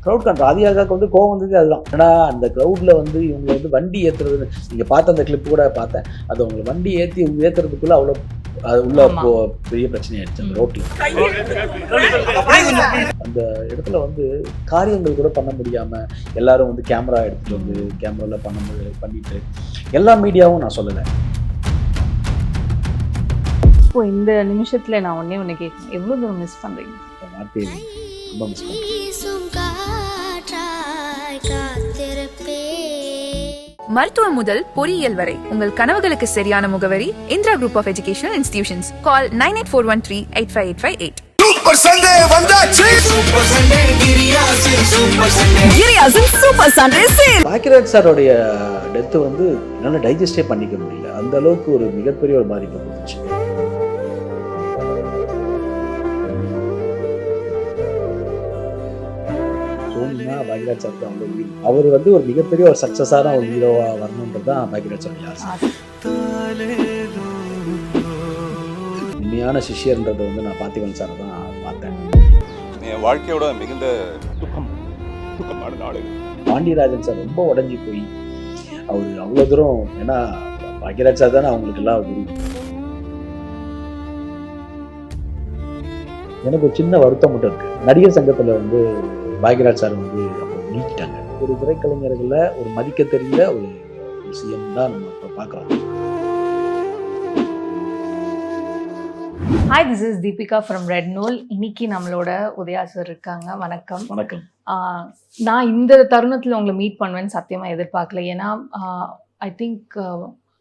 Crowd control. ஆதியாகாவுக்கு வந்து கோவம் வந்தது அதுதான். ஏன்னா அந்த க்ரௌட்ல வந்து இவங்க வந்து வண்டி ஏற்றுறது, நீங்கள் பார்த்த அந்த கிளிப்பு கூட பார்த்தேன், அது அவங்க வண்டி ஏற்றுறதுக்குள்ள அவ்வளோ அது உள்ள பெரிய பிரச்சனை ஆயிடுச்சு அந்த ரோட்ல. அந்த இடத்துல வந்து காரியங்கள் கூட பண்ண முடியாம எல்லாரும் வந்து கேமரா எடுத்துட்டு வந்து கேமரால பண்ணிட்டு எல்லா மீடியாவும் நான் சொல்லலை. இப்போ இந்த நிமிஷத்துல நான் ஒண்ணு கேட்கணும், எவ்வளவு தூரம் மிஸ் பண்றீங்க? வார்த்தையை ரொம்ப மிஸ் பண்றேன். மருத்துவம் முதல் பொறியியல் வரை உங்கள் கனவுகளுக்கு சரியான முகவரி Indira group of educational institutions. Call 9841385858. Super Sunday வந்தாச்சு. சூப்பர் சண்டே கிரியாசின் சூப்பர் சண்டே சேல். பாக்கியராஜ் சாரோடைய டெத்து வந்து என்னால் டைஜஸ்டே பண்ணிக்க முடியல. அந்த அளவுக்கு ஒரு மிகப்பெரிய ஒரு பாதிப்பை கொடுத்துச்சு. பாக்கியராஜ் சார் தான் அவர் வந்து ஒரு மிகப்பெரிய ஒரு சக்சஸான ஒரு ஹீரோவா வரணுன்றது தான் பாக்கியராஜ் சார் ஆசை. உண்மையான சிஷ்யன்றதை வந்து நான் பார்த்திபன் சாரை தான் பார்த்தேன். என் வாழ்க்கையோட மிகுந்த துக்கமான நாள். பாண்டியராஜன் சார் ரொம்ப உடஞ்சி போய் அவர் அவ்வளோ தூரம், ஏன்னா பாக்கியராஜ் சார் தானே அவங்களுக்கு எல்லாம் குரு. எனக்கு ஒரு சின்ன வருத்தம் மட்டும் இருக்கு. நடிகர் சங்கத்தில் வந்து பாக்கியராஜ் சார் வந்து அப்போ நீக்கிட்டாங்க. ஒரு திரைக்கலைஞர்களை ஒரு மதிக்க தெரிந்த ஒரு சிஎம் தான் நம்ம இப்போ பார்க்குறோம். Hi, this is Deepika from red நூல். இன்னைக்கு நம்மளோட உதயா சார் இருக்காங்க. வணக்கம். வணக்கம். நான் இந்த தருணத்தில் உங்களை மீட் பண்ணுவேன்னு சத்தியமாக எதிர்பார்க்கல. ஏன்னா ஐ திங்க்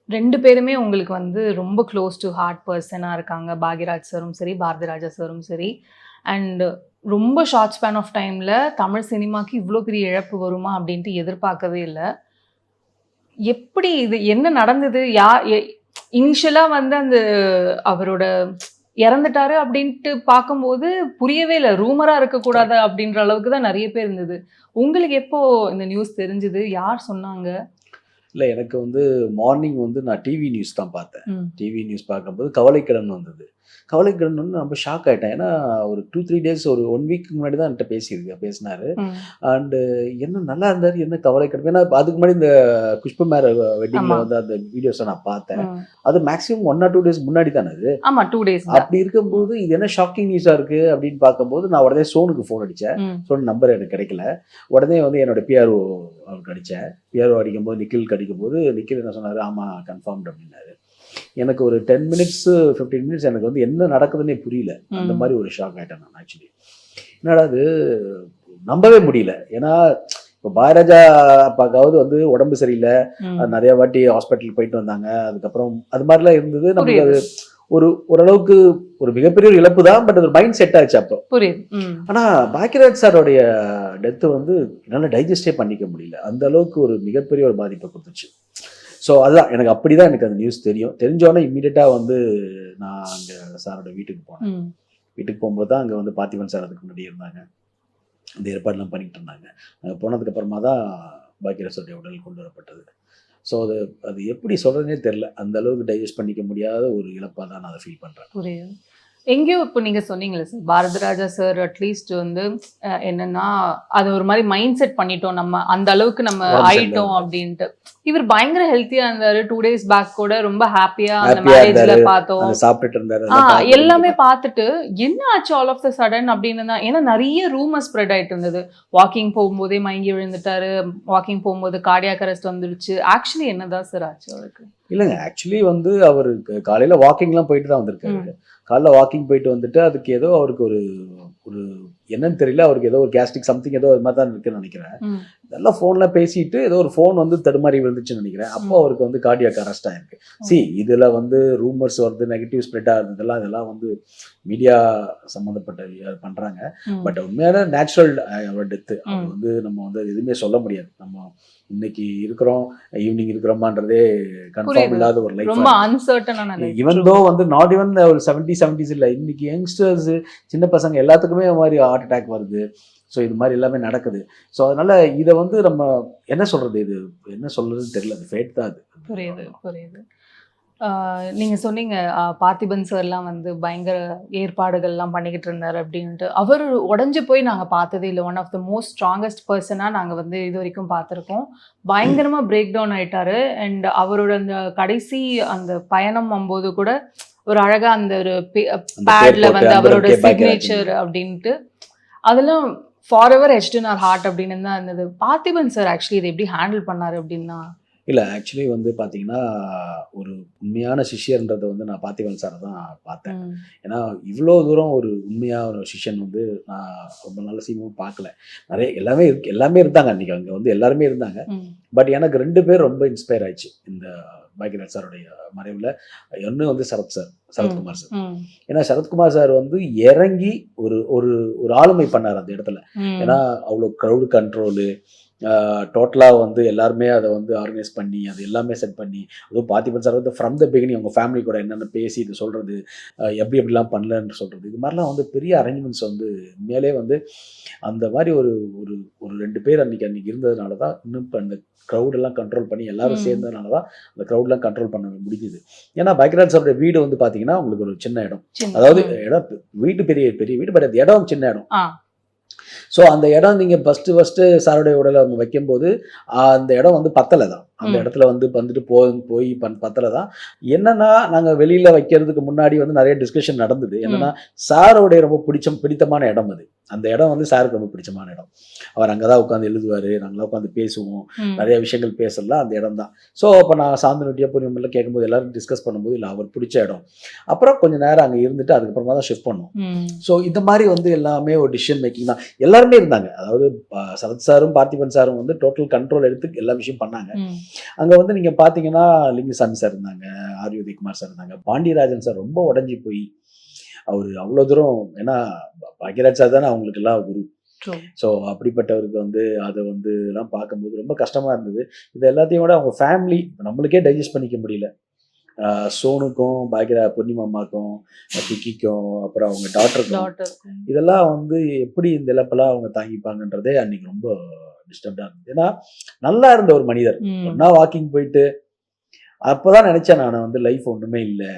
ரெண்டு பேருமே உங்களுக்கு வந்து ரொம்ப க்ளோஸ் டு ஹார்ட் பர்சனாக இருக்காங்க. பாக்யராஜ் சாரும் சரி, பாரதி ராஜா சாரும் சரி. அண்ட் ரொம்ப ஷார்ட் ஸ்பேன் ஆஃப் டைமில் தமிழ் சினிமாவுக்கு இவ்வளோ பெரிய இழப்பு வருமா அப்படின்ட்டு எதிர்பார்க்கவே இல்லை. எப்படி இது என்ன நடந்தது? இனிஷியலாக வந்து அந்த அவரோட இறந்துட்டாரு அப்படின்ட்டு பார்க்கும்போது புரியவே இல்லை. ரூமராக இருக்கக்கூடாது அப்படின்ற அளவுக்கு தான் நிறைய பேர் இருந்தது. உங்களுக்கு எப்போ இந்த நியூஸ் தெரிஞ்சுது? யார் சொன்னாங்க? இல்லை, எனக்கு வந்து மார்னிங் வந்து நான் டிவி நியூஸ் தான் பார்த்தேன். டிவி நியூஸ் பார்க்கும்போது கவலைக்கிடன் வந்தது. கவலைக்கிடன் வந்து ரொம்ப ஷாக் ஆகிட்டேன். ஏன்னா ஒரு 2-3 days, ஒரு 1 week முன்னாடி தான் என்கிட்ட பேசினாரு. அண்டு என்ன நல்லா இருந்தார், என்ன கவலைக்கிடன். ஏன்னா அதுக்கு முன்னாடி இந்த புஷ்ப மேர வெட்டிங்கில் வந்து அந்த வீடியோஸை நான் பார்த்தேன். அது மேக்ஸிமம் 1 or 2 days முன்னாடி தானே அது. ஆமாம், 2 days. அப்படி இருக்கும்போது இது என்ன ஷாக்கிங் நியூஸாக இருக்குது அப்படின்னு பார்க்கும்போது நான் உடனே சோனுக்கு ஃபோன் அடித்தேன். சோன் நம்பர் எனக்கு கிடைக்கல. உடனே வந்து என்னோட பிஆர்ஓ அவருக்கு அடித்தேன். பிஆர்ஓ அடிக்கும்போது நிக்கில் அடிக்கும்போது நிக்கில் என்ன சொன்னார், ஆமாம் கன்ஃபார்ம்டு அப்படின்னாரு. எனக்கு ஒரு 10 minutes 15 minutes எனக்கு வந்து என்ன நடக்குதுன்னே புரியல. அந்த மாதிரி ஒரு ஷாக் ஆகிட்டேன் நான். ஆக்சுவலி என்னடா அது நம்பவே முடியல. ஏன்னா இப்போ பாரதிராஜா அப்பாக்காவது வந்து உடம்பு சரியில்லை, நிறைய வாட்டி ஹாஸ்பிட்டல் போயிட்டு வந்தாங்க. அதுக்கப்புறம் அது மாதிரிலாம் இருந்தது. நமக்கு அது ஓரளவுக்கு ஒரு மிகப்பெரிய ஒரு இழப்பு தான். பட் அது ஒரு மைண்ட் செட் ஆச்சு அப்போ. ஆனால் பாக்யராஜ் சாரோடைய டெத்து வந்து என்னால் டைஜஸ்டே பண்ணிக்க முடியல. அந்த அளவுக்கு ஒரு மிகப்பெரிய ஒரு பாதிப்பை கொடுத்துச்சு. ஸோ அதுதான் எனக்கு அப்படிதான் எனக்கு அந்த நியூஸ் தெரிஞ்சோடனே இம்மீடியட்டாக வந்து நான் அங்கே சாரோட வீட்டுக்கு போனேன். வீட்டுக்கு போகும்போது தான் அங்கே வந்து பார்த்திபன் சார் அதுக்கு முன்னாடி இருந்தாங்க. அந்த ஏற்பாடுலாம் பண்ணிக்கிட்டு இருந்தாங்க. அங்கே போனதுக்கப்புறமா தான் பாக்யராஜ் சாருடைய உடல் கொண்டு வரப்பட்டது. ஸோ அது எப்படி சொல்கிறதுனே தெரில. அந்த அளவுக்கு டைஜஸ்ட் பண்ணிக்க முடியாத ஒரு இழப்பாக தான் நான் அதை ஃபீல் பண்ணுறேன். புரியுது. எங்கேயோ இப்போ நீங்கள் சொன்னீங்களே sir, Bharathi Raja sir at least வந்து என்னன்னா அது ஒரு மாதிரி மைண்ட் செட் பண்ணிட்டோம், நம்ம அந்த அளவுக்கு நம்ம ஆயிட்டோம் அப்படின்ட்டு. இவர் பயங்கர ஹெல்த்தியா இருந்தாரு. 2 days பேக் கூட ரொம்ப ஹாப்பியா அந்த மேரேஜ்ல பார்த்தோம், சாப்பிட்டுட்டு இருந்தாரு. எல்லாமே பார்த்துட்டு என்ன ஆச்சு ஆல் ஆஃப் த சடன் அப்படின்னு தான். ஏன்னா நிறைய ரூமர் ஸ்ப்ரெட் ஆயிட்டு இருந்தது. வாக்கிங் போகும்போதே மயங்கி விழுந்துட்டாரு, வாக்கிங் போகும்போது கார்டியாக் அரெஸ்ட் வந்துருச்சு. ஆக்சுவலி என்னதான் சார் ஆச்சு அவருக்கு? இல்லைங்க, ஆக்சுவலி வந்து அவரு காலையில வாக்கிங்லாம் போயிட்டு தான் வந்திருக்காரு. காலைல வாக்கிங் போயிட்டு வந்துட்டு அதுக்கு ஏதோ அவருக்கு ஒரு என்னன்னு தெரியல, அவருக்கு ஏதோ ஒரு கேஸ்ட்ரிக் சம்திங் ஏதோ அது மாதிரி தான் இருக்குன்னு நினைக்கிறேன். இதெல்லாம் ஃபோன்ல பேசிட்டு ஏதோ ஒரு ஃபோன் வந்து தடுமாறி விழுந்துச்சுன்னு நினைக்கிறேன். அப்போ அவருக்கு வந்து கார்டியாக் அரெஸ்ட் ஆயிருக்கு. இதுல வந்து ரூமர்ஸ் வருது, நெகட்டிவ் ஸ்ப்ரெட் ஆகுது, இதெல்லாம் வந்து மீடியா சம்மந்தப்பட்ட பண்றாங்க. பட் உண்மையான நேச்சுரல் டெத்து. அது வந்து நம்ம வந்து எதுவுமே சொல்ல முடியாது. நம்ம இன்னைக்கு இருக்கிறோம், ஈவினிங் இருக்கிறோமான்றதே கன்ஃபார்ம் இல்லாத ஒரு லைஃப். ரொம்ப அன்சர்டனான லைஃப். ஈவன் தோ வந்து நாட் ஈவன் ஒரு 70s இல்லை, இன்னைக்கு யங்ஸ்டர்ஸ் சின்ன பசங்க எல்லாத்துக்குமே மாதிரி ஹார்ட் அட்டாக் வருது. ஸோ இது மாதிரி எல்லாமே நடக்குது. ஸோ அதனால இதை வந்து நம்ம என்ன சொல்றது, இது என்ன சொல்றதுன்னு தெரியல. அது ஃபேட் தான் அது. புரியுது. நீங்க சொன்னீங்க பார்த்திபன் சார்லாம் வந்து பயங்கர ஏற்பாடுகள்லாம் பண்ணிக்கிட்டு இருந்தாரு அப்படின்ட்டு. அவர் உடைஞ்சு போய் நாங்க பார்த்ததே இல்ல. One of the most strongest பெர்சனா நாங்க வந்து இதுவரைக்கும் பார்த்துருக்கோம். பயங்கரமா பிரேக் டவுன் ஆயிட்டாரு. அண்ட் அவரோட அந்த கடைசி அந்த பயணம் போது கூட ஒரு அழகா அந்த ஒரு பேட்ல வந்து அவரோட சிக்னேச்சர் அப்படின்ட்டு அதெல்லாம் for ever etched in our heart அப்படின்னு தான் இருந்தது. பார்த்திபன் சார் ஆக்சுவலி இதை எப்படி ஹேண்டில் பண்ணாரு அப்படின்னா? இல்லை ஆக்சுவலி வந்து பார்த்தீங்கன்னா ஒரு உண்மையான சிஷ்யர்ன்றதை வந்து நான் பார்த்திபன் சாரை தான் பார்த்தேன். ஏன்னா இவ்வளோ தூரம் ஒரு உண்மையான ஒரு சிஷ்யன் வந்து நான் ரொம்ப நல்ல சீமும் பார்க்கல. நிறைய எல்லாமே இருந்தாங்க அன்றைக்கி அங்கே வந்து எல்லாருமே இருந்தாங்க. பட் எனக்கு 2 பேர் ரொம்ப இன்ஸ்பயர் ஆயிடுச்சு இந்த பாக்யராஜ் சாருடைய மறைவில். ஒன்று வந்து சரத்குமார் சார். ஏன்னா சரத்குமார் சார் வந்து இறங்கி ஒரு ஒரு ஒரு ஆளுமை பண்ணார் அந்த இடத்துல. ஏன்னா அவ்வளோ க்ரௌடு கண்ட்ரோலு டோட்டலாக வந்து எல்லாருமே அதை வந்து ஆர்கனைஸ் பண்ணி அது எல்லாமே செட் பண்ணி, அதுவும் பார்த்திபன் சார் வந்து ஃப்ரம் த பிகினிங் அவங்க ஃபேமிலி கூட என்னென்ன பேசி இது சொல்கிறது, எப்படிலாம் பண்ணலன்னு சொல்கிறது, இது மாதிரிலாம் வந்து பெரிய அரேஞ்ச்மெண்ட்ஸ் வந்து மேலே வந்து அந்த மாதிரி ஒரு ஒரு ஒரு 2 பேர் அன்றைக்கி இருந்ததுனால தான் இன்னும் இப்போ அந்த க்ரௌடெல்லாம் கண்ட்ரோல் பண்ணி எல்லாரும் சேர்ந்ததுனால தான் அந்த க்ரௌடெலாம் கண்ட்ரோல் பண்ண முடிஞ்சுது. ஏன்னா பாக்யராஜ் சாருடைய வீடு வந்து பார்த்தீங்கன்னா உங்களுக்கு ஒரு சின்ன இடம், அதாவது இடம் வீட்டு பெரிய வீடு, பட் அந்த இடம் சின்ன இடம். ஸோ அந்த இடம் நீங்கள் ஃபஸ்ட்டு சாருடைய உடலை அவங்க வைக்கும்போது அந்த இடம் வந்து பத்தலை தான். அந்த இடத்துல வந்து வந்துட்டு போய் பத்தலை தான். என்னன்னா நாங்கள் வெளியில் வைக்கிறதுக்கு முன்னாடி வந்து நிறைய டிஸ்கஷன் நடந்தது. என்னன்னா சாரோடைய ரொம்ப பிடித்தமான இடம் அது. அந்த இடம் வந்து சாருக்கு ரொம்ப பிடிச்சமான இடம். அவர் அங்கே தான் உட்காந்து எழுதுவார், நாங்களாம் உட்காந்து பேசுவோம், நிறைய விஷயங்கள் பேசலாம் அந்த இடம் தான். ஸோ அப்போ நான் சாந்தனுட்டியாக பொறியமெல்லாம் கேட்கும்போது எல்லாரும் டிஸ்கஸ் பண்ணும்போது இல்லை அவர் பிடிச்ச இடம். அப்புறம் கொஞ்சம் நேரம் அங்கே இருந்துட்டு அதுக்கப்புறமா தான் ஷிஃப்ட் பண்ணோம். ஸோ இந்த மாதிரி வந்து எல்லாமே ஒரு டிசிஷன் மேக்கிங் தான். எல்லாருமே இருந்தாங்க. அதாவது சரத் சாரும் பார்த்திபன் சாரும் வந்து டோட்டல் கண்ட்ரோல் எடுத்து எல்லா விஷயம் பண்ணாங்க. அங்கே வந்து நீங்கள் பார்த்தீங்கன்னா லிங்குசாமி சார் இருந்தாங்க, ஆர் உதயகுமார் சார் இருந்தாங்க, பாண்டியராஜன் சார் ரொம்ப உடஞ்சி போய் அவர் அவ்வளோ தூரம். ஏன்னா பாக்யராஜ் சார் தானே அவங்களுக்கு எல்லாம் குரு. ஸோ அப்படிப்பட்டவருக்கு வந்து அதை வந்து எல்லாம் பார்க்கும்போது ரொம்ப கஷ்டமாக இருந்தது. இது எல்லாத்தையும் விட அவங்க ஃபேமிலி நம்மளுக்கே டைஜஸ்ட் பண்ணிக்க முடியல. சோனுக்கும் பூர்ணிமாமாக்கும் திக்கிக்கும் அப்புறம் அவங்க டாக்டருக்கும் இதெல்லாம் வந்து எப்படி இந்த இழப்பெல்லாம் அவங்க தாங்கிப்பாங்கன்றதே அன்னைக்கு ரொம்ப டிஸ்டர்ப்டாக இருந்தது. ஏன்னா நல்லா இருந்த ஒரு மனிதர் ஒன்னா வாக்கிங் போயிட்டு அப்போதான் நினைச்சேன் நான் வந்து லைஃப் ஒன்றுமே இல்லை.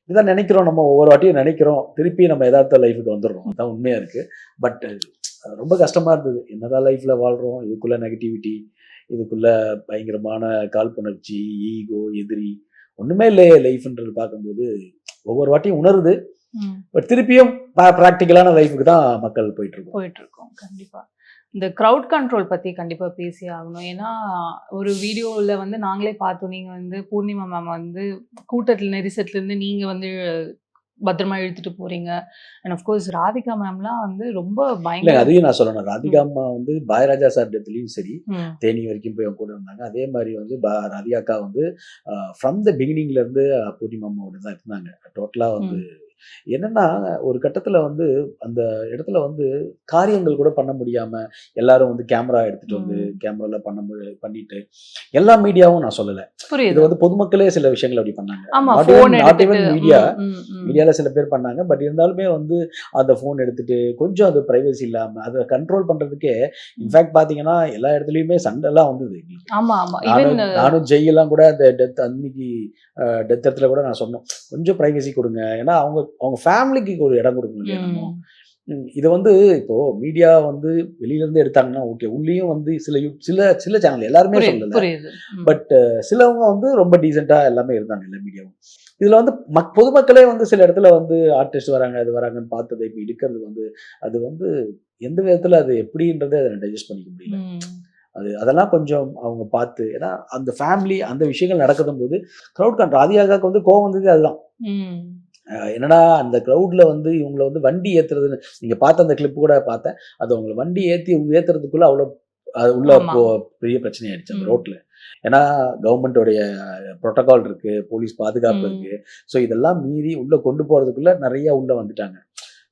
இதுதான் நினைக்கிறோம், நம்ம ஒவ்வொரு வாட்டியும் நினைக்கிறோம், திருப்பி நம்ம யதார்த்த லைஃபுக்கு வந்துடுறோம். அதுதான் உண்மையாக இருக்குது. பட் ரொம்ப கஷ்டமாக இருந்தது. என்னதான் லைஃப்பில் வாழ்கிறோம், இதுக்குள்ளே நெகட்டிவிட்டி, இதுக்குள்ளே பயங்கரமான காழ்ப்புணர்ச்சி, ஈகோ, எதிரி, ஒன்றுமே இல்லையே லைஃப்ன்றது பார்க்கும்போது ஒவ்வொரு வாட்டியும் உணருது. பட் திருப்பியும் ப்ராக்டிக்கலான லைஃபுக்கு தான் மக்கள் போயிட்டுருக்கோம். கண்டிப்பாக இந்த க்ரௌட் கண்ட்ரோல் பற்றி கண்டிப்பாக பேசி ஆகணும். ஏன்னா ஒரு வீடியோவில் வந்து நாங்களே பார்த்தோம், நீங்கள் வந்து பூர்ணிமா மேம் வந்து கூட்டத்தில் நெரிசத்துலேருந்து நீங்கள் வந்து பத்திரமா இழுத்துட்டு போறீங்க. அண்ட் ஆஃப்கோர்ஸ் ராதிகா மேம்லாம் வந்து ரொம்ப பயங்கர. அதையும் நான் சொல்லணும், ராதிகா அம்மா வந்து பாயராஜா சார் இடத்துலையும் சரி தேனி வரைக்கும் போய் கூட இருந்தாங்க. அதே மாதிரி வந்து ராதிகாக்கா வந்து ஃப்ரம் த பிகினிங்ல இருந்து பூர்ணிமா அம்மாவோட தான் இருந்தாங்க. டோட்டலா வந்து என்னன்னா ஒரு கட்டத்துல வந்து அந்த இடத்துல வந்து காரியங்கள் கூட பண்ண முடியாம எல்லாரும் வந்து கேமரா எடுத்துட்டு வந்து கேமரால பண்ணிட்டு எல்லா மீடியாவும் நான் சொல்லல, இது வந்து பொதுமக்களே சில விஷயங்கள் அப்படி பண்ணாங்க. மீடியால சில பேர் பண்ணாங்க. பட் இருந்தாலுமே வந்து அந்த போன் எடுத்துட்டு கொஞ்சம் அது பிரைவசி இல்லாம அதை கண்ட்ரோல் பண்றதுக்கே இன்ஃபேக்ட் பாத்தீங்கன்னா எல்லா இடத்துலயுமே சண்டை எல்லாம் வந்தது. நானும் ஜெயெல்லாம் கூட அந்த டெத் அன்னைக்கு டெத் இடத்துல கூட நான் சொன்னோம், கொஞ்சம் பிரைவசி கொடுங்க, ஏன்னா அவங்க ஃபேமிலிக்கு ஒரு இடம் கொடுக்கணும். இது வந்து இப்போ மீடியா வந்து வெளியில இருந்து எடுத்தாங்கன்னா ஓகே, உள்ளேயும் வந்து சில சேனல் எல்லாருமே சொல்லல, பட் சிலவங்க வந்து ரொம்ப டீசெண்டா எல்லாமே இருந்தாங்க எல்லா மீடியாவும். இதுல வந்து பொதுமக்களே வந்து சில இடத்துல வந்து ஆர்டிஸ்ட் வராங்க அது வராங்கன்னு பார்த்ததை இப்போ எடுக்கிறது வந்து அது வந்து எந்த விதத்துல அது எப்படின்றதை அதை டைஜஸ்ட் பண்ணிக்க முடியல. அதெல்லாம் கொஞ்சம் அவங்க பார்த்து, ஏன்னா அந்த ஃபேமிலி அந்த விஷயங்கள் நடக்கும் போது க்ரௌட் கண்ட்ரோல் ராதிகாவுக்கு வந்து கோவம் வந்தது அதுதான். என்னன்னா அந்த க்ரௌட்ல வந்து இவங்களை வந்து வண்டி ஏத்துறதுன்னு நீங்க பார்த்த அந்த கிளிப் கூட பார்த்தேன். அது அவங்களை வண்டி ஏத்துறதுக்குள்ள அவ்வளோ அது உள்ள பெரிய பிரச்சனை ஆயிடுச்சு அந்த ரோட்ல. ஏன்னா கவர்மெண்டோடைய புரோட்டோகால் இருக்கு, போலீஸ் பாதுகாப்பு இருக்கு. ஸோ இதெல்லாம் மீறி உள்ள கொண்டு போறதுக்குள்ள நிறைய உள்ள வந்துட்டாங்க.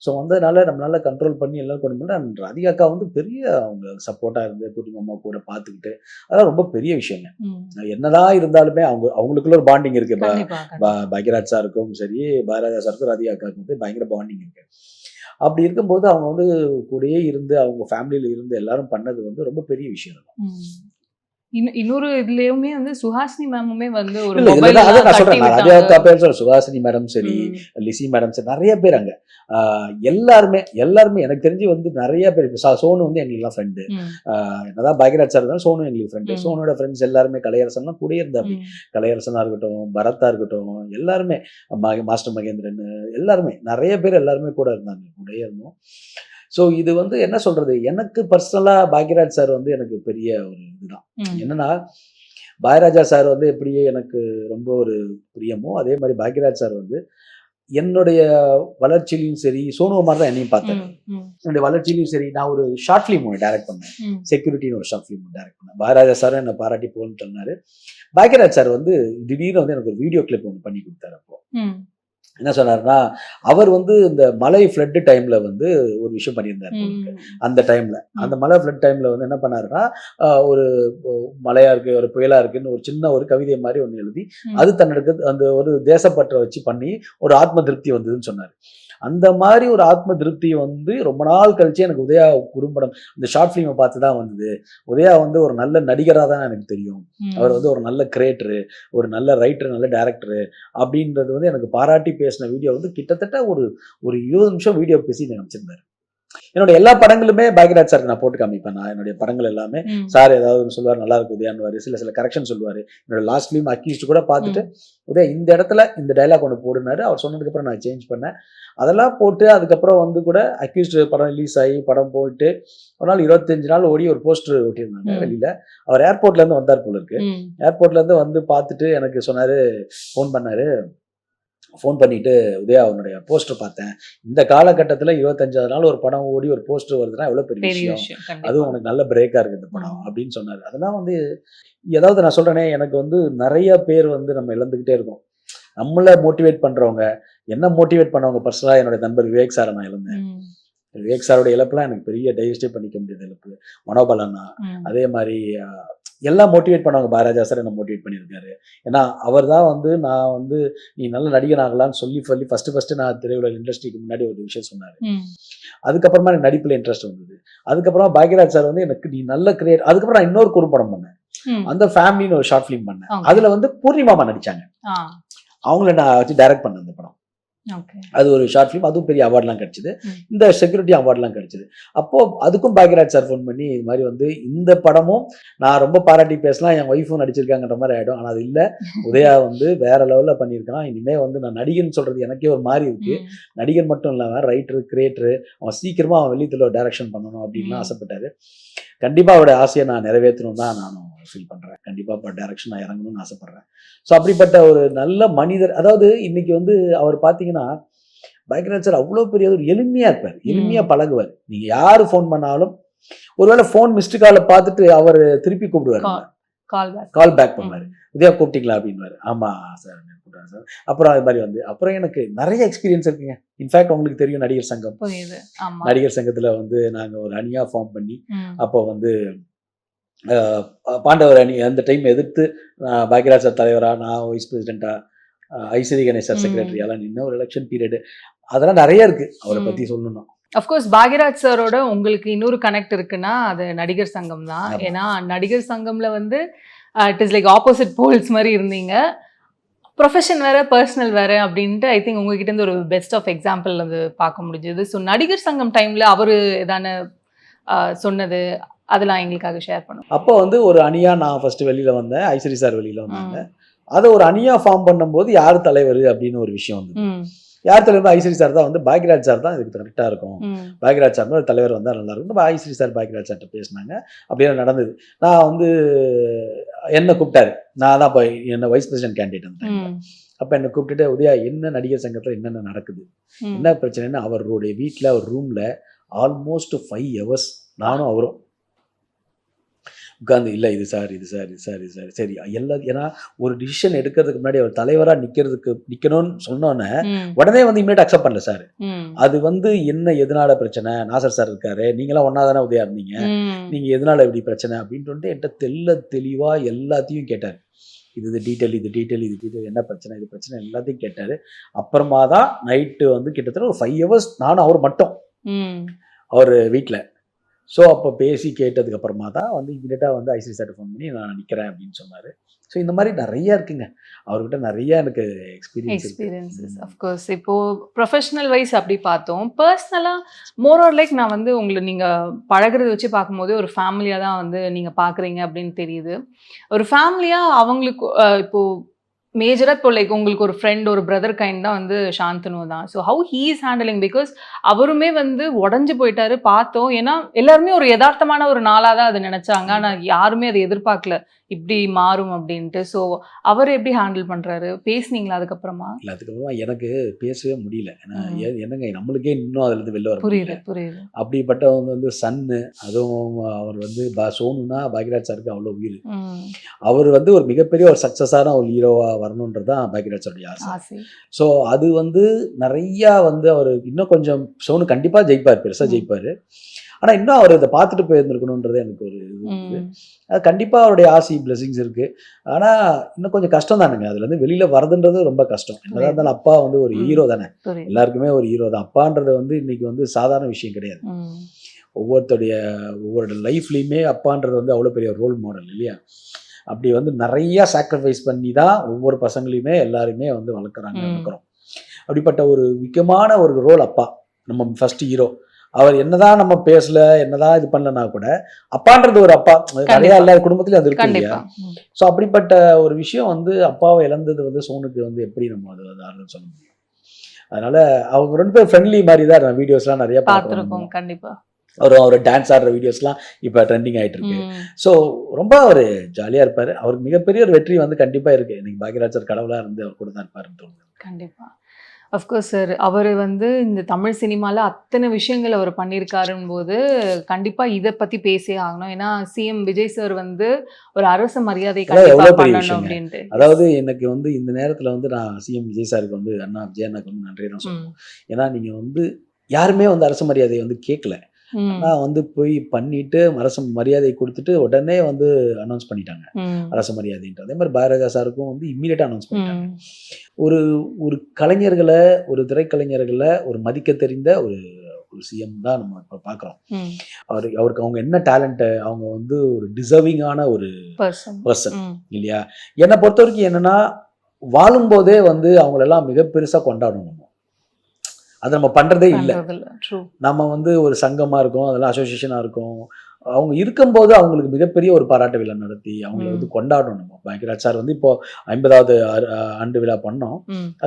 ஸோ வந்ததுனால நம்மளால கண்ட்ரோல் பண்ணி எல்லாம் கொண்டு போனால் ராதிகாக்கா வந்து பெரிய அவங்க சப்போர்ட்டாக இருந்து பூர்ணிமா கூட பார்த்துக்கிட்டு அதெல்லாம் ரொம்ப பெரிய விஷயங்க. என்னதான் இருந்தாலுமே அவங்களுக்குள்ள ஒரு பாண்டிங் இருக்கு. பாக்யராஜ் சாருக்கும் சரி பாரராஜா சாருக்கும் ராதிகாக்காவுக்கும் வந்து பயங்கர பாண்டிங் இருக்கு. அப்படி இருக்கும்போது அவங்க வந்து கூடயே இருந்து அவங்க ஃபேமிலியில இருந்து எல்லாரும் பண்ணது வந்து ரொம்ப பெரிய விஷயம். இன்னொரு இதுலயுமே வந்து சுஹாசினி மேமுமே வந்து ஒரு இல்ல இதுல mobile தான் அதான் நான் எல்லாம் சொல்றேன். தட்டி நான் ராஜா விட்டாங்க. பேர் சொல்றேன். சுஹாசினி மேடம் சரி, லிசி மேடம் சரி, நிறைய பேர் அங்க எல்லாருமே எனக்கு தெரிஞ்சு வந்து நிறைய பேர் சோனு வந்து எங்களுக்கு ஃப்ரெண்டு. ம், என்னதான் பாக்யராஜ் சார் இருந்தாலும் சோனு எங்களுக்கு ஃப்ரெண்டு. ம். சோனோட ஃப்ரெண்ட்ஸ் எல்லாருமே கலையரசன்லாம் கூட இருந்தாப்படி. ம், கலையரசனா இருக்கட்டும், பரத்தா இருக்கட்டும், எல்லாருமே மாஸ்டர் மகேந்திரன் எல்லாருமே நிறைய பேர் எல்லாருமே கூட இருந்தாங்க, கூடயே இருந்தோம். ஸோ இது வந்து என்ன சொல்றது, எனக்கு பர்சனலா பாக்யராஜ் சார் வந்து எனக்கு பெரிய ஒரு இதுதான். ம், என்னன்னா பாக்யராஜா சார் வந்து எப்படி எனக்கு ரொம்ப ஒரு பிரியமோ, அதே மாதிரி பாக்யராஜ் சார் வந்து என்னுடைய வளர்ச்சியிலையும் சரி, சோனு மாதிரி தான் என்னையும் பார்த்தாரு. ம், ம், என்னுடைய வளர்ச்சியிலையும் சரி, நான் ஒரு ஷார்ட் ஃபிலிம் ஒன்று டைரக்ட் பண்ணேன். ம், செக்யூரிட்டின்னு ஒரு ஷார்ட் ஃபிலிம் டைரக்ட் பண்ணேன். பாக்யராஜா சாரும் என்னை பாராட்டி போகணும்னு சொன்னாரு. பாக்யராஜ் சார் வந்து திடீர்னு வந்து எனக்கு ஒரு வீடியோ கிளிப் ஒன்று பண்ணி கொடுத்தாரு. அப்போ ம், என்ன சொன்னாருன்னா, அவர் வந்து இந்த மழை ஃப்ளட் டைம்ல வந்து ஒரு விஷயம் பண்ணியிருந்தார் போல இருக்கு. ம், அந்த டைம்ல அந்த மழை ஃப்ளட் டைம்ல வந்து என்ன பண்ணாருன்னா, ஒரு மழையா இருக்கு, ஒரு புயலா இருக்குன்னு ஒரு சின்ன ஒரு கவிதை மாதிரி ஒன்று எழுதி, ம். அது தன்னுக்கு அந்த ஒரு தேசப்பற்றை வச்சு பண்ணி ஒரு ஆத்ம திருப்தி வந்ததுன்னு சொன்னாரு. அந்த மாதிரி ஒரு ஆத்ம திருப்தி வந்து ரொம்ப நாள் கழிச்சு எனக்கு உதயா குறும்படம் இந்த ஷார்ட் ஃபிலிமை பார்த்து தான் வந்தது. உதயா வந்து ஒரு நல்ல நடிகராக தான் எனக்கு தெரியும். அவர் வந்து ஒரு நல்ல கிரியேட்டரு, ஒரு நல்ல ரைட்டர், நல்ல டைரக்டரு அப்படின்றது வந்து எனக்கு பாராட்டி பேசின வீடியோ வந்து கிட்டத்தட்ட ஒரு 20 நிமிஷம் வீடியோ பேசி எனக்கு அமைச்சிருந்தாரு. என்னோட எல்லா படங்களுமே பாக்யராஜ் சாருக்கு நான் போட்டு காமிப்பேன். நான் என்னுடைய படங்கள் எல்லாமே ம், சார் ஏதாவது சொல்லுவார், நல்லா இருக்கு உதயான்னு, சில கரெக்ஷன் சொல்லுவார். என்னோட லாஸ்ட் ஃபிலிம் அக்யூஸ்ட் கூட பார்த்துட்டு உதயா இந்த இடத்துல இந்த டைலாக் ஒன்று போடுனாரு. அவர் சொன்னதுக்கப்புறம் நான் சேஞ்ச் பண்ணேன். அதெல்லாம் போட்டு அதுக்கப்புறம் வந்து கூட அக்யூஸ்ட் படம் ரிலீஸ் ஆகி படம் போயிட்டு ஒரு நாள் 25 நாள் ஓடி ஒரு போஸ்டர் ஒட்டியிருந்தாங்க ம். வெளியில. அவர் ஏர்போர்ட்ல இருந்து வந்தார் போல இருக்கு. ம், ஏர்போர்ட்ல இருந்து வந்து பார்த்துட்டு எனக்கு சொன்னாரு, ஃபோன் பண்ணாரு. ஃபோன் பண்ணிட்டு, உதயா அவனுடைய போஸ்டர் பார்த்தேன். இந்த காலகட்டத்தில் 25வது நாள் ஒரு படம் ஓடி ஒரு போஸ்டர் வருதுன்னா எவ்வளோ பெரிய பெரிய விஷயம். விஷயம் கண்டிப்பா. அதுவும் உனக்கு நல்ல பிரேக்காக இருக்குது இந்த படம் ம். அப்படின்னு சொன்னார். அதெல்லாம் வந்து ஏதாவது நான் சொல்கிறேனே, எனக்கு வந்து நிறைய பேர் வந்து நம்ம இழந்துக்கிட்டே இருக்கோம். நம்மளை மோட்டிவேட் பண்ணுறவங்க, என்ன மோட்டிவேட் பண்ணவங்க பர்சனலாக என்னோட நண்பர் விவேக் சாரை நான் இழந்தேன். ம், விவேக் சாரோட இழப்புலாம் எனக்கு பெரிய டைஜஸ்டே பண்ணிக்க முடியாத இழப்பு. மனோபல் அண்ணா ம், அதே மாதிரி எல்லாம் மோட்டிவேட் பண்ணவங்க. பாரதிராஜா சார் என்ன மோட்டிவேட் பண்ணியிருக்காரு. ஏன்னா அவர் தான் வந்து நான் வந்து நீ நல்ல நடிகன் ஆகலான்னு சொல்லி ஃபஸ்ட்டு நான் திரையுலக இண்டஸ்ட்ரிக்கு முன்னாடி ஒரு விஷயம் சொன்னார். ம், அதுக்கப்புறமா எனக்கு நடிப்பில் இன்ட்ரெஸ்ட் வந்தது. அதுக்கப்புறமா பாக்யராஜ் சார் வந்து எனக்கு நீ நல்ல கிரியேட். அதுக்கப்புறம் நான் இன்னொரு குறும்படம் பண்ணேன். ம். அந்த ஃபேமிலின்னு ஒரு ஷார்ட் ஃபிலிம் பண்ணேன். Okay. அதில் வந்து பூர்ணிமாமா நடிச்சாங்க. ஆ, அவங்கள நான் வச்சு டைரக்ட் பண்ணேன் அந்த படம். ஓகே. அது ஒரு ஷார்ட் ஃபிலிம். அதுவும் பெரிய அவார்ட்லாம் கிடைச்சிது. ம். இந்த செக்யூரிட்டி அவார்ட்லாம் கிடைச்சிது. அப்போ அதுக்கும் பாக்யராஜ் சார் ஃபோன் பண்ணி இது மாதிரி வந்து இந்த படமும் நான் ரொம்ப பாராட்டி பேசலாம், என் ஒய்ஃபும் நடிச்சிருக்காங்கன்ற மாதிரி ஆகிடும். ஆனால் அது இல்லை, உதயா வந்து வேற லெவலில் பண்ணியிருக்கான். இனிமேல் வந்து நான் நடிகன் சொல்றது எனக்கே ஒரு மாதிரி இருக்கு. ம், நடிகன் மட்டும் இல்லாமல் ரைட்டரு, கிரியேட்டரு, அவன் சீக்கிரமா அவன் வெளியத்தில் டைரக்ஷன் பண்ணணும் அப்படின்னு ம். ஆசைப்பட்டாரு. கண்டிப்பா அவருடைய ஆசையை நான் நிறைவேற்றணும் தான் நானும் ஃபீல் பண்றேன். கண்டிப்பா இப்போ டைரக்ஷன் நான் இறங்கணும்னு ஆசைப்படுறேன். ஸோ அப்படிப்பட்ட ஒரு நல்ல மனிதர். அதாவது இன்னைக்கு வந்து அவர் பார்த்தீங்கன்னா பாக்யராஜ் சார் அவ்வளோ பெரிய ஒரு எளிமையா இருப்பார், எளிமையா பழகுவார். நீங்க யாரு ஃபோன் பண்ணாலும் ஒருவேளை ஃபோன் மிஸ்டு காலை பார்த்துட்டு அவர் திருப்பி கூப்பிடுவார், கால் பேக். கால் பேக் பண்ணுவார். உதயா கூப்பிட்டீங்களா அப்படின்வாரு. ஆமா சார் கூப்பிட்றேன் சார். அப்புறம் அது மாதிரி வந்து அப்புறம் எனக்கு நிறைய எக்ஸ்பீரியன்ஸ் இருக்குங்க. இன்ஃபேக்ட் உங்களுக்கு தெரியும் நடிகர் சங்கம். புரியுது. ஆமா. நடிகர் சங்கத்துல வந்து நாங்க ஒரு அணியா ஃபார்ம் பண்ணி ம், அப்போ வந்து பாண்டவர் அணி அந்த டைம் எதிர்த்து பாக்யராஜ் சார் தலைவரா, நான் வைஸ் பிரசிடென்ட்டா, ஐஸ்வரி கணேஷ் சார் செக்ரட்டரியெல்லாம் நின்று ஒரு எலெக்ஷன் பீரியடு. அதெல்லாம் நிறைய இருக்கு அவரை பத்தி சொல்லணும்னா. அஃப்கோர்ஸ் பாக்யராஜ் சாரோட உங்களுக்கு இன்னொரு கனெக்ட் இருக்குன்னா அது நடிகர் சங்கம் தான். ஆமா. ஏன்னா நடிகர் சங்கம்ல வந்து it is like opposite poles மாதிரி இருந்தீங்க. ப்ரொஃபஷன் வேற, பர்சனல் வேற அப்படின்ட்டு ஐ திங்க் உங்ககிட்ட இருந்து ஒரு பெஸ்ட் ஆஃப் எக்ஸாம்பிள் அது பார்க்க முடிஞ்சது. ஸோ நடிகர் சங்கம் டைம்ல அவரு ஏதான சொன்னது அதெல்லாம் எங்களுக்காக ஷேர் பண்ணுவோம். அப்போ வந்து ஒரு அணியா நான் ஃபர்ஸ்ட் வெளியில வந்தேன், ஐஸ்வரி சார் வெளியில வந்தாங்க. அதை ஒரு அணியா ஃபார்ம் பண்ணும்போது யார் தலைவர் அப்படின்னு ஒரு விஷயம் வந்து யார் தலைவர்? ஐஸ்வரி சார் தான் வந்து பாக்யராஜ் சார் தான் இதுக்கு கரெக்டாக இருக்கும், பாக்யராஜ் சார் ஒரு தலைவர் வந்தால் நல்லா இருக்கும். ஐஸ்வரி சார் பாக்யராஜ் சார்கிட்ட பேசினாங்க. அப்படியே நடந்தது. நான் வந்து என்னை கூப்பிட்டாரு. நான் தான் இப்போ என்ன வைஸ் பிரசிடென்ட் கேண்டிடேட் வந்தேன். அப்போ என்னை கூப்பிட்டுட்டு உதயா என்ன நடிகர் சங்கத்தில் என்னென்ன நடக்குது, என்ன பிரச்சனைன்னு அவருடைய வீட்டில் ஒரு ரூமில் ஆல்மோஸ்ட் 5 hours நானும் அவரும் உட்காந்து இல்லை இது சார் இது சார் இது சார் இது சார் சரி எல்லாத்தையும். ஏன்னா ஒரு டிசிஷன் எடுக்கிறதுக்கு முன்னாடி அவர் தலைவராக நிற்கணும்னு சொன்னோன்னே உடனே வந்து இமீடியட் அக்செப்ட் பண்ணல சார். அது வந்து என்ன எதனால பிரச்சனை, நாசர் சார் இருக்காரு, நீங்களாம் ஒன்றா தானே உதயா இருந்தீங்க, நீங்கள் எதனால இப்படி பிரச்சனை அப்படின்னு சொல்லிட்டு என்கிட்ட தெளிவாக எல்லாத்தையும் கேட்டார். இது டீட்டெயில் என்ன பிரச்சனை, இது பிரச்சனை எல்லாத்தையும் கேட்டார். அப்புறமா தான் நைட்டு வந்து கிட்டத்தட்ட ஒரு 5 hours நானும் அவர் மட்டும் அவர் வீட்டில் ஸோ அப்போ பேசி கேட்டதுக்கு அப்புறமா தான் வந்து இமீடியட்டாக வந்து ஐசி சார்ட்ட ஃபோன் பண்ணி நான் நிற்கிறேன் அப்படின்னு சொன்னார். ஸோ இந்த மாதிரி நிறைய இருக்குங்க, அவர்கிட்ட நிறைய எனக்கு எக்ஸ்பீரியன்ஸஸ். அஃப்கோர்ஸ் இப்போ ப்ரொஃபஷனல் வைஸ் அப்படி பார்த்தோம். பர்சனலாக மோர் லைக் நான் வந்து உங்களை நீங்கள் பழகிறத வச்சு பார்க்கும்போது ஒரு ஃபேமிலியாக தான் வந்து நீங்கள் பார்க்குறீங்க அப்படின்னு தெரியுது. ஒரு ஃபேமிலியாக அவங்களுக்கு இப்போது மேஜராக இப்போ லைக் உங்களுக்கு ஒரு ஃப்ரெண்ட் ஒரு பிரதர் கைண்ட் தான் வந்து சாந்தனு தான். So how he is handling, because அவருமே வந்து உடஞ்சி போயிட்டாரு பார்த்தோம். ஏன்னா எல்லாருமே ஒரு யதார்த்தமான ஒரு நாளாக தான் அதை நினச்சாங்க, ஆனால் யாருமே அதை எதிர்பார்க்கல இப்படி மாறும் அப்படின்ட்டு. ஸோ அவர் எப்படி ஹேண்டில் பண்ணுறாரு, பேசுனீங்களா அதுக்கப்புறமா? இல்லை, அதுக்கப்புறமா எனக்கு பேசவே முடியல. ஏன்னா என்னங்க நம்மளுக்கே இன்னும் அதுலேருந்து வெளில வர புரியுது புரியுது. அப்படிப்பட்டவங்க வந்து சன்னு, அதுவும் அவர் வந்து சோனுனா பாக்யராஜ் சாருக்கு அவ்வளோ உயிர். அவர் வந்து ஒரு மிகப்பெரிய ஒரு சக்ஸஸான ஒரு ஹீரோவாக வரணுன்றது தான் பாக்யராஜ் சாருடைய ஆசை. ஸோ அது வந்து நிறையா வந்து அவர் இன்னும் கொஞ்சம் சோனு கண்டிப்பாக ஜெயிப்பார், பெருசாக ஜெயிப்பார். ஆனால் இன்னும் அவர் இதை பார்த்துட்டு போயிருந்துருக்கணுன்றது எனக்கு ஒரு இது இருக்குது. அது கண்டிப்பாக அவருடைய ஆசை பிளெஸிங்ஸ் இருக்குது. ஆனால் இன்னும் கொஞ்சம் கஷ்டம் தானுங்க, அதுலேருந்து வெளியில் வரதுன்றது ரொம்ப கஷ்டம். என்னதான் இருந்தாலும் அப்பா வந்து ஒரு ஹீரோ தானே, எல்லாருக்குமே ஒரு ஹீரோ தான். அப்பான்றது வந்து இன்னைக்கு வந்து சாதாரண விஷயம் கிடையாது. ஒவ்வொரு லைஃப்லேயுமே அப்பான்றது வந்து அவ்வளோ பெரிய ரோல் மாடல் இல்லையா? அப்படி வந்து நிறையா சாக்ரிஃபைஸ் பண்ணி தான் ஒவ்வொரு பசங்களையுமே எல்லாருமே வந்து வளர்க்குறோம். அப்படிப்பட்ட ஒரு முக்கியமான ஒரு ரோல் அப்பா, நம்ம ஃபர்ஸ்ட் ஹீரோ. அவர் என்னதான் நம்ம பேசல, என்னதான் இது பண்ணலனா கூட அப்பான்றது ஒரு அப்பா நிறைய எல்லா குடும்பத்திலும் அது இருக்கு இல்லையா? ஸோ அப்படிப்பட்ட ஒரு விஷயம் வந்து அப்பாவை இழந்தது வந்து சோனுக்கு வந்து எப்படி நம்ம அதை சொல்ல முடியும்? அதனால அவங்க ரெண்டு பேரும் ஃப்ரெண்ட்லி மாதிரி தான் வீடியோஸ்லாம் நிறைய பார்த்துருக்கோம். கண்டிப்பா அவர் டான்ஸ் ஆடுற வீடியோஸ்லாம் இப்போ ட்ரெண்டிங் ஆகிட்டு இருக்கு. ஸோ ரொம்ப அவர் ஜாலியாக இருப்பார். அவருக்கு மிகப்பெரிய ஒரு வெற்றி வந்து கண்டிப்பாக இருக்குது. இன்னைக்கு பாக்யராஜ் சார் கடவுளாக இருந்து அவர் கூட தான் இருப்பாருன்னு தோணுது. கண்டிப்பாக. அஃப்கோர்ஸ் சார், அவர் வந்து இந்த தமிழ் சினிமாவில் அத்தனை விஷயங்கள் அவர் பண்ணியிருக்காருன்னு போது கண்டிப்பாக இதை பற்றி பேசே ஆகணும். ஏன்னா சிஎம் விஜய் சார் வந்து ஒரு அரசு மரியாதை பண்ணணும் அப்படின்ட்டு. அதாவது எனக்கு வந்து இந்த நேரத்தில் வந்து நான் சிஎம் விஜய் சாருக்கு வந்து அண்ணா விஜய் அண்ணாக்கு வந்து நன்றி தான் சொல்லணும். ஏன்னா நீங்கள் வந்து யாருமே வந்து அரசு மரியாதையை வந்து கேட்கல, ஆனால் வந்து போய் பண்ணிட்டு அரசு மரியாதை கொடுத்துட்டு உடனே வந்து அனௌன்ஸ் பண்ணிட்டாங்க அரசு மரியாதைன்ற. அதே மாதிரி பாரதிராஜா சாருக்கும் வந்து இம்மீடியட்டாக அனௌன்ஸ் பண்ணிட்டாங்க. ஒரு கலைஞர்களை, ஒரு திரைக்கலைஞர்களை ஒரு மதிக்க தெரிந்த ஒரு சிஎம் தான் நம்ம இப்போ பார்க்குறோம். அவருக்கு அவங்க என்ன டேலண்ட்டு, அவங்க வந்து ஒரு டிசர்விங்கான ஒரு பர்சன் இல்லையா? என்னை பொறுத்த வரைக்கும் என்னன்னா, வாழும்போதே வந்து அவங்களெல்லாம் மிக பெருசாக கொண்டாடணும். அது நம்ம பண்ணுறதே இல்லை. நம்ம வந்து ஒரு சங்கமாக இருக்கோம், அதெல்லாம் அசோசியேஷனாக இருக்கும். அவங்க இருக்கும்போது அவங்களுக்கு மிகப்பெரிய ஒரு பாராட்டு விழா நடத்தி அவங்கள வந்து கொண்டாடணும். நம்ம பாக்யராஜ் சார் வந்து இப்போ 50வது ஆண்டு விழா பண்ணோம்.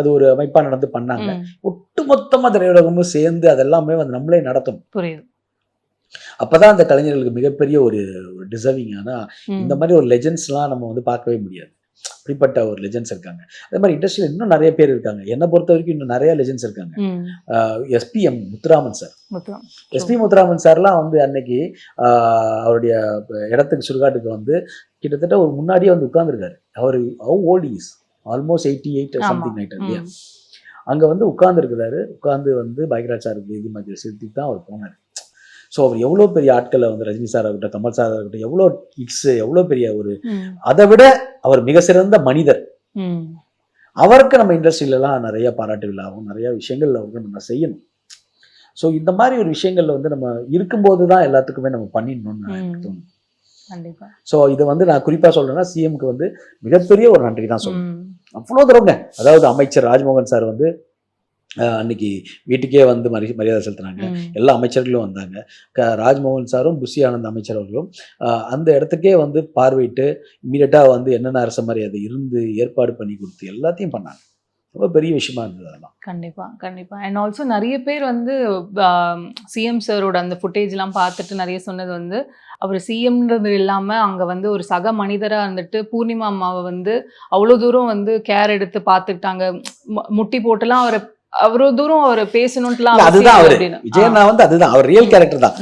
அது ஒரு அமைப்பாக நடந்து பண்ணாங்க. ஒட்டுமொத்தமாக திரையுலகமும் சேர்ந்து அதெல்லாமே வந்து நம்மளே நடத்தணும். புரியுது. அப்போதான் அந்த கலைஞர்களுக்கு மிகப்பெரிய ஒரு டிசர்விங். ஆனால் இந்த மாதிரி ஒரு லெஜெண்ட்ஸ்லாம் நம்ம வந்து பார்க்கவே முடியாது. அப்படிப்பட்ட ஒரு லெஜெண்ட்ஸ் இருக்காங்க. அதே மாதிரி இண்டஸ்ட்ரியில் இன்னும் நிறைய பேர் இருக்காங்க. என்னை பொறுத்த வரைக்கும் இன்னும் நிறைய லெஜெண்ட்ஸ் இருக்காங்க. SPM Muthuraman sir, SP Muthuraman சார்லாம் வந்து அன்னைக்கு அவருடைய இடத்துக்கு சுடுகாட்டுக்கு வந்து கிட்டத்தட்ட ஒரு முன்னாடியே வந்து உட்கார்ந்துருக்காரு. அவர் how old is almost 88 something ஆயிட்டு இல்லையா? அங்கே வந்து உட்கார்ந்து வந்து பாக்யராஜ் சாருக்கு இது மாதிரி செலுத்தி தான் அவர் போனார். ஸோ அவர் எவ்வளோ பெரிய ஆட்களை வந்து ரஜினி சார் ஆகட்டும், கமல் சார் ஆகட்டும், எவ்வளோ ஹிட்ஸு, எவ்வளோ பெரிய ஒரு, அதை விட அவர் மிக சிறந்த மனிதர். அவருக்கு நம்ம இண்டஸ்ட்ரியிலலாம் நிறைய பாராட்டு விழாவும் நிறைய விஷயங்கள் அவருக்கு நம்ம செய்யணும். ஸோ இந்த மாதிரி ஒரு விஷயங்கள்ல வந்து நம்ம இருக்கும்போது தான் எல்லாத்துக்குமே நம்ம பண்ணிடணும்னு எனக்கு தோணும். ஸோ இதை வந்து நான் குறிப்பாக சொல்றேன்னா சிஎம்க்கு வந்து மிகப்பெரிய ஒரு நன்றி தான் சொல்லணும். அவ்வளோ தூரங்க. அதாவது அமைச்சர் ராஜ்மோகன் சார் வந்து அன்னைக்கு வீட்டுக்கே வந்து மரியாதை செலுத்தினாங்க. எல்லா அமைச்சர்களும் வந்தாங்க. ராஜ்மோகன் சாரும் புஷி ஆனந்த் அமைச்சர் அவர்களும் அந்த இடத்துக்கே வந்து பார்வையிட்டு இம்மீடியட்டாக வந்து என்னென்ன அரசு மரியாதை இருந்து ஏற்பாடு பண்ணி கொடுத்து எல்லாத்தையும் பண்ணாங்க. ரொம்ப பெரிய விஷயமா இருந்தது அதெல்லாம். கண்டிப்பாக. அண்ட் ஆல்சோ நிறைய பேர் வந்து சிஎம் சாரோட அந்த ஃபுட்டேஜ்லாம் பார்த்துட்டு நிறைய சொன்னது வந்து அவர் சிஎம்ன்றது இல்லாமல் அங்கே வந்து ஒரு சக மனிதராக இருந்துட்டு பூர்ணிமா அம்மாவை வந்து அவ்வளோ தூரம் வந்து கேர் எடுத்து பார்த்துக்கிட்டாங்க. முட்டி போட்டுலாம் அவரை அவ்வளோ தூரம் அவர் பேசணும்ட்டுலாம். அதுதான் அவர் விஜயண்ணா வந்து அதுதான் அவர் ரியல் கேரக்டர் தான்.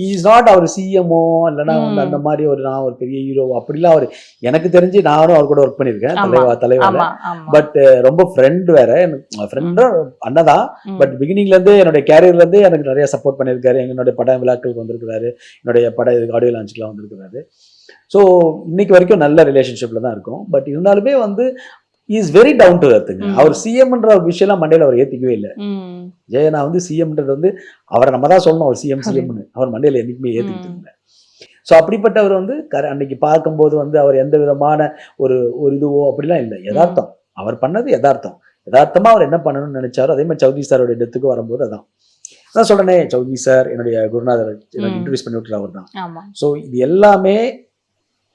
இஸ் நாட் அவர் சிஎம்ஓ இல்லைன்னா வந்து அந்த மாதிரி ஒரு நான் ஒரு பெரிய ஹீரோ அப்படிலாம் அவர் எனக்கு தெரிஞ்சு நானும் அவர் கூட ஒர்க் பண்ணியிருக்கேன் தலைவர். பட் ரொம்ப ஃப்ரெண்ட் வேற, எனக்கு ஃப்ரெண்டு அண்ணதான். பட் பிகினிங்லேருந்து என்னுடைய கேரியர்லேருந்து எனக்கு நிறைய சப்போர்ட் பண்ணியிருக்காரு. என்னுடைய பட விழாக்களுக்கு வந்திருக்கிறாரு, என்னுடைய பட ஆடியோ லான்ச்சுக்கெலாம் வந்திருக்கிறாரு. ஸோ இன்னைக்கு வரைக்கும் நல்ல ரிலேஷன்ஷிப்பில் தான் இருக்கும். பட் இருந்தாலுமே வந்து இஸ் வெரி டவுன் டு எர்த்துங்க. அவர் சிஎம்ன்ற ஒரு விஷயம்லாம் மண்டையில் அவர் ஏற்றிக்கவே இல்லை. ஜெயனா வந்து சிஎம்ன்றது வந்து அவரை நம்ம தான் சொல்லணும், அவர் சிஎம்னு அவர் மண்டையில் என்றைக்குமே ஏற்றிக்கிட்டு இருந்தார். ஸோ அப்படிப்பட்டவர் வந்து அன்னைக்கு பார்க்கும்போது வந்து அவர் எந்த விதமான ஒரு இதுவோ அப்படிலாம் இல்லை. யதார்த்தம் அவர் பண்ணது யதார்த்தமாக அவர் என்ன பண்ணணும்னு நினைச்சாரோ அதே மாதிரி சௌத்ரி சாரோட டெத்துக்கு வரும்போது அதான் சொல்றேனே, சௌத்ரி சார் என்னுடைய குருநாதர் இன்ட்ரடியூஸ் பண்ணி விட்டுற அவர் தான். ஸோ இது எல்லாமே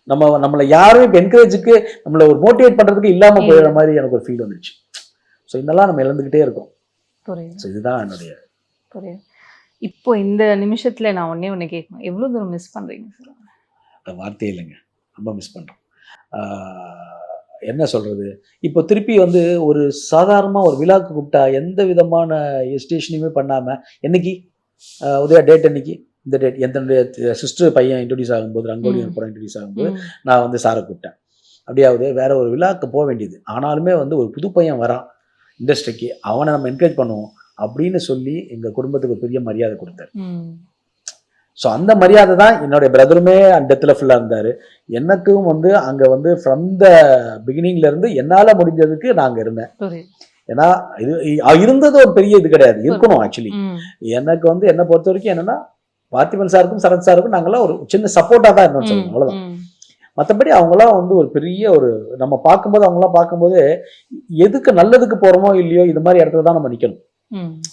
நம்மளை யாரும் இப்போ என்கரேஜுக்கு நம்மளை ஒரு மோட்டிவேட் பண்றதுக்கு இல்லாமல் போயிடுற மாதிரி எனக்கு ஒரு ஃபீல் வந்துச்சு. ஸோ இதெல்லாம் நம்ம இழந்துக்கிட்டே இருக்கோம். ஸோ இதுதான் என்னுடைய இப்போ இந்த நிமிஷத்துல நான் ஒண்ணு கேட்கணும், எவ்வளவு தூரம் மிஸ் பண்றீங்க சார்? வார்த்தையே இல்லைங்க, ரொம்ப மிஸ் பண்றோம். என்ன சொல்றது, இப்போ திருப்பி வந்து ஒரு சாதாரணமாக ஒரு விழாக்கு கூப்பிட்டா எந்த விதமான எஸ்டேஷனையுமே பண்ணாம என்னைக்கு உதய டேட் அன்னைக்கு இந்த டேட் என்னுடைய சிஸ்டர் பையன் இன்ட்ரடியூஸ் ஆகும்போது ரங்கோலியன் படம் இன்ட்ரடியூஸ் ஆகும்போது நான் வந்து சாரை கூப்பிட்டேன். அப்படியாவது வேற ஒரு விழாக்கு போக வேண்டியது, ஆனாலுமே வந்து ஒரு புது பையன் வரான் இண்டஸ்ட்ரிக்கு, அவனை நம்ம என்கரேஜ் பண்ணுவோம் அப்படின்னு சொல்லி எங்கள் குடும்பத்துக்கு ஒரு பெரிய மரியாதை கொடுத்தாரு. ஸோ அந்த மரியாதை தான் என்னுடைய பிரதருமே அந்த டெத்தில் ஃபுல்லாக இருந்தார். எனக்கும் வந்து அங்கே வந்து ஃப்ரம் த பிகினிங்ல இருந்து என்னால் முடிஞ்சதுக்கு நாங்கள் இருந்தேன். ஏன்னா இது இருந்தது ஒரு பெரிய இது கிடையாது, இருக்கணும். ஆக்சுவலி எனக்கு வந்து என்னை பொறுத்த வரைக்கும் என்னன்னா பார்த்திபன் சாருக்கும் சரத் சாருக்கும் நாங்களாம் ஒரு சின்ன சப்போர்ட்டாக தான் இருந்தோம் சொல்லணும், அவ்வளோதான். மற்றபடி அவங்களாம் வந்து ஒரு பெரிய ஒரு நம்ம பார்க்கும்போது அவங்களாம் பார்க்கும்போது எதுக்கு நல்லதுக்கு போகிறோமோ இல்லையோ இது மாதிரி இடத்துல தான் நம்ம நிற்கணும்.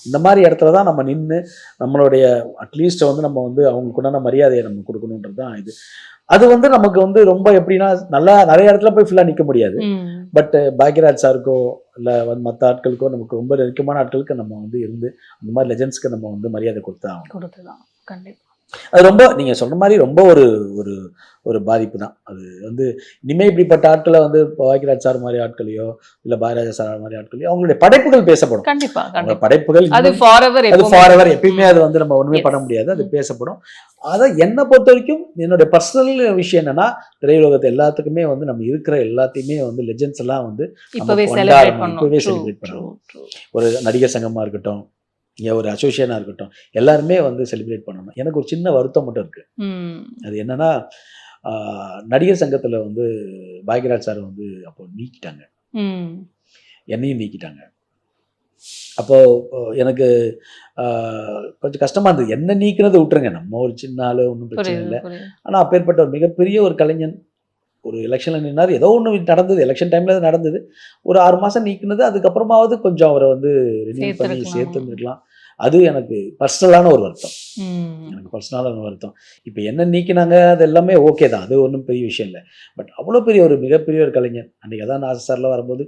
இந்த மாதிரி இடத்துல தான் நம்ம நின்று நம்மளுடைய அட்லீஸ்ட் வந்து நம்ம வந்து அவங்களுக்கு உண்டான மரியாதையை நம்ம கொடுக்கணுன்றது தான் இது. அது வந்து நமக்கு வந்து ரொம்ப எப்படின்னா நல்லா நிறைய இடத்துல போய் ஃபுல்லாக நிற்க முடியாது. பட் பாக்யராஜ் சாருக்கோ இல்லை வந்து மற்ற ஆட்களுக்கோ நமக்கு ரொம்ப நெருக்கமான ஆட்களுக்கு நம்ம வந்து இருந்து அந்த மாதிரி லெஜண்ட்ஸ்க்கு நம்ம வந்து மரியாதை கொடுத்துதான் கண்டிப்பாக. அது ரொம்ப நீங்கள் சொன்ன மாதிரி ரொம்ப ஒரு ஒரு ஒரு பாதிப்பு தான். அது வந்து இனிமே இப்படிப்பட்ட ஆட்களை வந்து பாக்யராஜ் சார் மாதிரி ஆட்களையோ இல்லை பாரதிராஜா சார் மாதிரி ஆட்களையோ அவங்களுடைய படைப்புகள் பேசப்படும். கண்டிப்பாக படைப்புகள் அது ஃபாரெவர் எப்பயுமே அது வந்து நம்ம ஒன்றுமே பண்ண முடியாது, அது பேசப்படும். அதான் என்னை பொறுத்த வரைக்கும் என்னுடைய பர்சனல் விஷயம் என்னன்னா திரையுலகத்தை எல்லாத்துக்குமே வந்து நம்ம இருக்கிற எல்லாத்தையுமே வந்து லெஜெண்ட்ஸ் எல்லாம் வந்து இப்பவே செலிப்ரேட் பண்ணணும். ஒரு நடிகர் சங்கமாக இருக்கட்டும், ஒரு அசோசியேஷனாக இருக்கட்டும், எல்லாருமே வந்து செலிப்ரேட் பண்ணணும். எனக்கு ஒரு சின்ன வருத்தம் மட்டும் இருக்கு. அது என்னன்னா நடிகர் சங்கத்தில் வந்து பாக்யராஜ் சார் வந்து அப்போ நீக்கிட்டாங்க, என்னையும் நீக்கிட்டாங்க. அப்போ எனக்கு கொஞ்சம் கஷ்டமா இருந்தது. என்ன நீக்கினது விட்டுருங்க, நம்ம ஒரு சின்ன ஆளு ஒன்றும் பிரச்சனை இல்லை. ஆனால் அப்பேற்பட்ட ஒரு மிகப்பெரிய ஒரு கலைஞன் ஒரு எலெக்ஷனில் நின்னார், ஏதோ ஒன்று நடந்தது, எலெக்ஷன் டைமில் நடந்தது, ஒரு 6 மாதம் நீக்கினது. அதுக்கப்புறமாவது கொஞ்சம் அவரை வந்து ரினியூ பண்ணி சேர்த்துருந்துருக்கலாம். அது எனக்கு பர்சனலான ஒரு வருத்தம், இப்போ என்ன நீக்கினாங்க அது எல்லாமே ஓகே தான், அது ஒன்றும் பெரிய விஷயம் இல்லை. பட் அவ்வளோ பெரிய ஒரு மிகப்பெரிய ஒரு கலைஞர் அன்றைக்கி அதான் நாசர்ல வரும்போது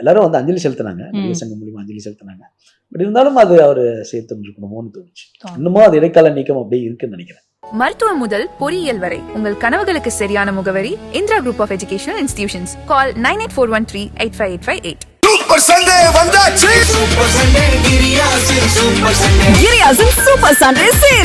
எல்லாரும் வந்து அஞ்சலி செலுத்தினாங்க, நடிகர் சங்கம் மூலியமாக அஞ்சலி செலுத்தினாங்க. பட் இருந்தாலும் அது அவர் சேர்த்துருக்கணுமோன்னு தோணுச்சு. இன்னமும் அது இடைக்கால நீக்கம் அப்படியே இருக்குன்னு நினைக்கிறேன். மருத்துவம் முதல் பொறியியல் வரை உங்கள் கனவுகளுக்கு சரியான முகவரி Indira group of educational institutions. Call 9841385858. Super Sunday வந்தாச்சு. சூப்பர் சண்டே கிரியாசின் super Sunday super Sunday sale.